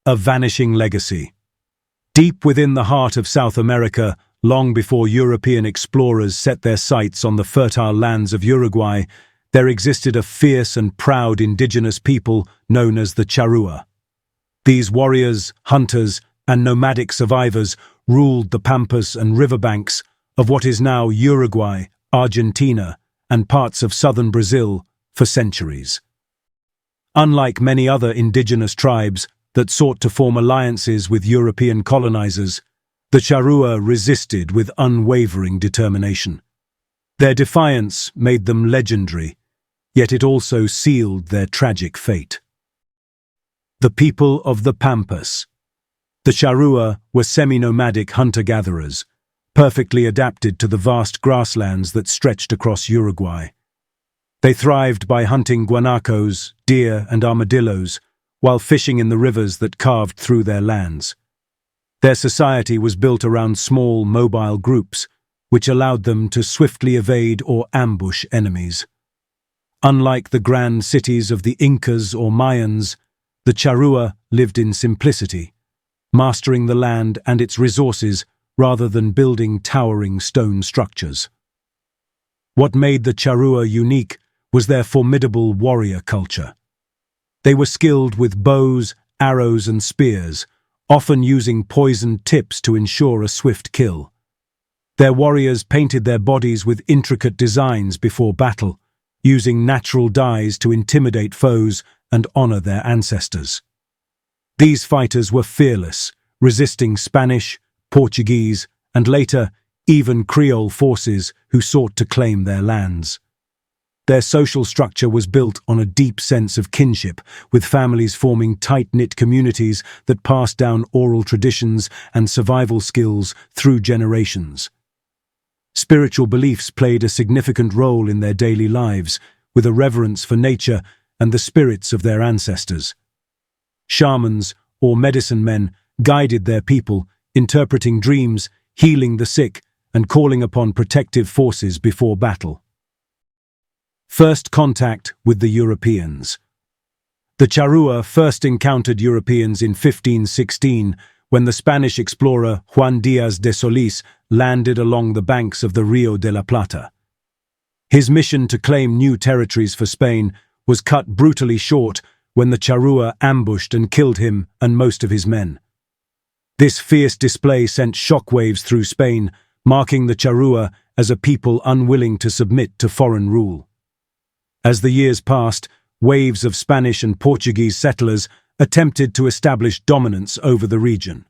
A vanishing legacy. Deep within the heart of South America, long before European explorers set their sights on the fertile lands of Uruguay, there existed a fierce and proud indigenous people known as the Charrúa. These warriors, hunters, and nomadic survivors ruled the pampas and riverbanks of what is now Uruguay, Argentina, and parts of southern Brazil for centuries. Unlike many other indigenous tribes that sought to form alliances with European colonizers, the Charrúa resisted with unwavering determination. Their defiance made them legendary, yet it also sealed their tragic fate. The people of the Pampas. The Charrúa were semi-nomadic hunter-gatherers, perfectly adapted to the vast grasslands that stretched across Uruguay. They thrived by hunting guanacos, deer, and armadillos, while fishing in the rivers that carved through their lands. Their society was built around small, mobile groups, which allowed them to swiftly evade or ambush enemies. Unlike the grand cities of the Incas or Mayans, the Charrúa lived in simplicity, mastering the land and its resources rather than building towering stone structures. What made the Charrúa unique was their formidable warrior culture. They were skilled with bows, arrows, and spears, often using poisoned tips to ensure a swift kill. Their warriors painted their bodies with intricate designs before battle, using natural dyes to intimidate foes and honor their ancestors. These fighters were fearless, resisting Spanish, Portuguese, and later even Creole forces who sought to claim their lands. Their social structure was built on a deep sense of kinship, with families forming tight-knit communities that passed down oral traditions and survival skills through generations. Spiritual beliefs played a significant role in their daily lives, with a reverence for nature and the spirits of their ancestors. Shamans, or medicine men, guided their people, interpreting dreams, healing the sick, and calling upon protective forces before battle. First contact with the Europeans. The Charrúa first encountered Europeans in 1516 when the Spanish explorer Juan Díaz de Solís landed along the banks of the Rio de la Plata. His mission to claim new territories for Spain was cut brutally short when the Charrúa ambushed and killed him and most of his men. This fierce display sent shockwaves through Spain, marking the Charrúa as a people unwilling to submit to foreign rule. As the years passed, waves of Spanish and Portuguese settlers attempted to establish dominance over the region.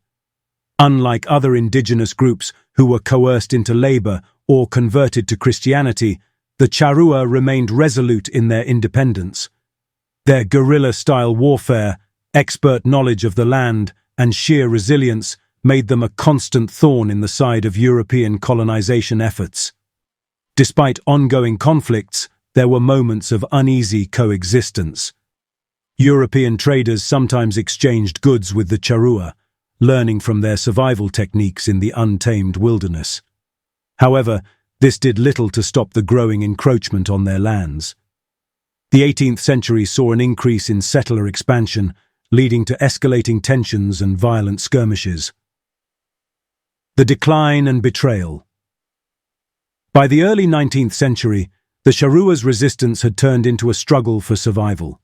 Unlike other indigenous groups who were coerced into labor or converted to Christianity, the Charrúa remained resolute in their independence. Their guerrilla-style warfare, expert knowledge of the land, and sheer resilience made them a constant thorn in the side of European colonization efforts. Despite ongoing conflicts, there were moments of uneasy coexistence. European traders sometimes exchanged goods with the Charrúa, learning from their survival techniques in the untamed wilderness. However, this did little to stop the growing encroachment on their lands. The 18th century saw an increase in settler expansion, leading to escalating tensions and violent skirmishes. The decline and betrayal. By the early 19th century, the Charrúa's resistance had turned into a struggle for survival.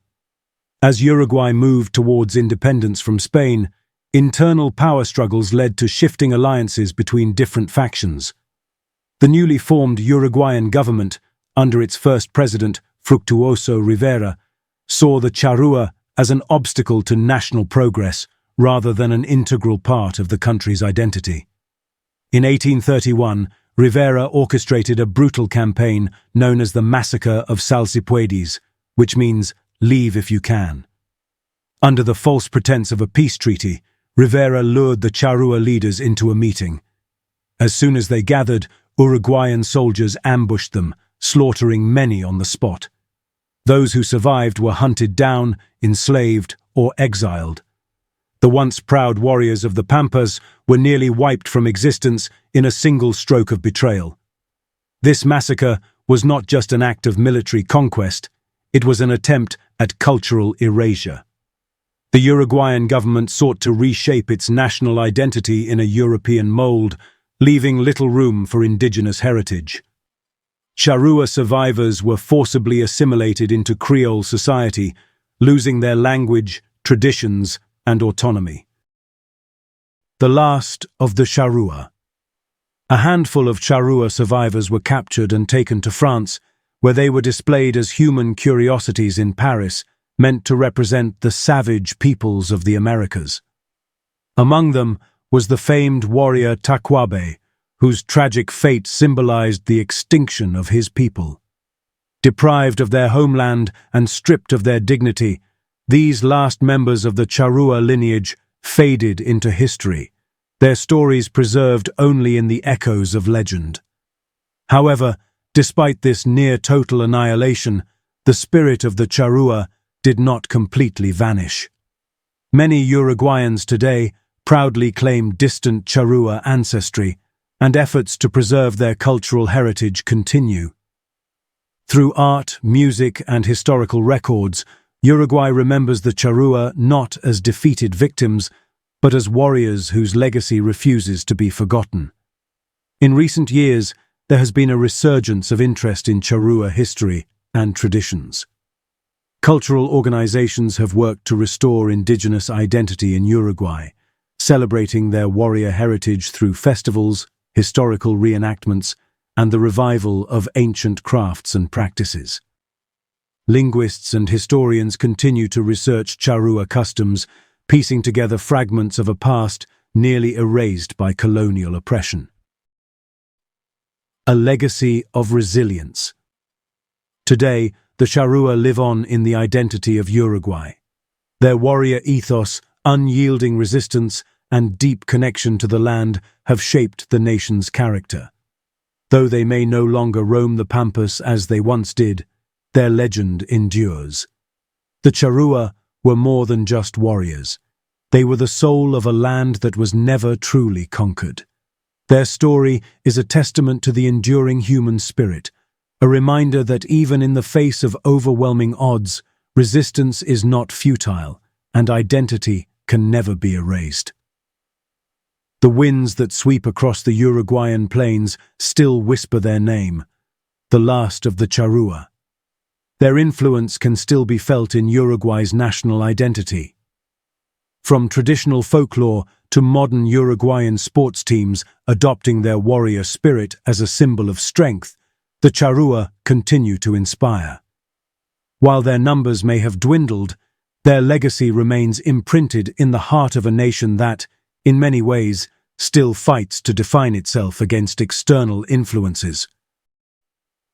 As Uruguay moved towards independence from Spain, internal power struggles led to shifting alliances between different factions. The newly formed Uruguayan government, under its first president, Fructuoso Rivera, saw the Charrúa as an obstacle to national progress rather than an integral part of the country's identity. In 1831, Rivera orchestrated a brutal campaign known as the Massacre of Salsipuedes, which means leave if you can. Under the false pretense of a peace treaty, Rivera lured the Charrúa leaders into a meeting. As soon as they gathered, Uruguayan soldiers ambushed them, slaughtering many on the spot. Those who survived were hunted down, enslaved, or exiled. The once proud warriors of the Pampas were nearly wiped from existence in a single stroke of betrayal. This massacre was not just an act of military conquest, it was an attempt at cultural erasure. The Uruguayan government sought to reshape its national identity in a European mold, leaving little room for indigenous heritage. Charrúa survivors were forcibly assimilated into Creole society, losing their language, traditions, and autonomy. The last of the Charrúa. A handful of Charrúa survivors were captured and taken to France, where they were displayed as human curiosities in Paris, meant to represent the savage peoples of the Americas. Among them was the famed warrior Tacuabe, whose tragic fate symbolized the extinction of his people. Deprived of their homeland and stripped of their dignity, these last members of the Charrúa lineage faded into history, their stories preserved only in the echoes of legend. However, despite this near-total annihilation, the spirit of the Charrúa did not completely vanish. Many Uruguayans today proudly claim distant Charrúa ancestry, and efforts to preserve their cultural heritage continue. Through art, music, and historical records, Uruguay remembers the Charrúa not as defeated victims, but as warriors whose legacy refuses to be forgotten. In recent years, there has been a resurgence of interest in Charrúa history and traditions. Cultural organizations have worked to restore indigenous identity in Uruguay, celebrating their warrior heritage through festivals, historical reenactments, and the revival of ancient crafts and practices. Linguists and historians continue to research Charrúa customs, piecing together fragments of a past nearly erased by colonial oppression. A legacy of resilience. Today, the Charrúa live on in the identity of Uruguay. Their warrior ethos, unyielding resistance, and deep connection to the land have shaped the nation's character. Though they may no longer roam the pampas as they once did, their legend endures. The Charrúa were more than just warriors. They were the soul of a land that was never truly conquered. Their story is a testament to the enduring human spirit, a reminder that even in the face of overwhelming odds, resistance is not futile, and identity can never be erased. The winds that sweep across the Uruguayan plains still whisper their name, the last of the Charrúa. Their influence can still be felt in Uruguay's national identity. From traditional folklore to modern Uruguayan sports teams adopting their warrior spirit as a symbol of strength, the Charrúa continue to inspire. While their numbers may have dwindled, their legacy remains imprinted in the heart of a nation that, in many ways, still fights to define itself against external influences.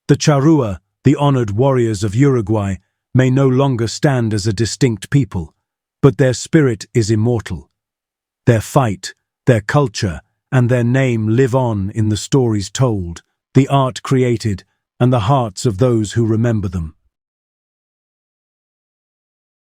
The Charrúa, the honored warriors of Uruguay, may no longer stand as a distinct people, but their spirit is immortal. Their fight, their culture, and their name live on in the stories told, the art created, and the hearts of those who remember them.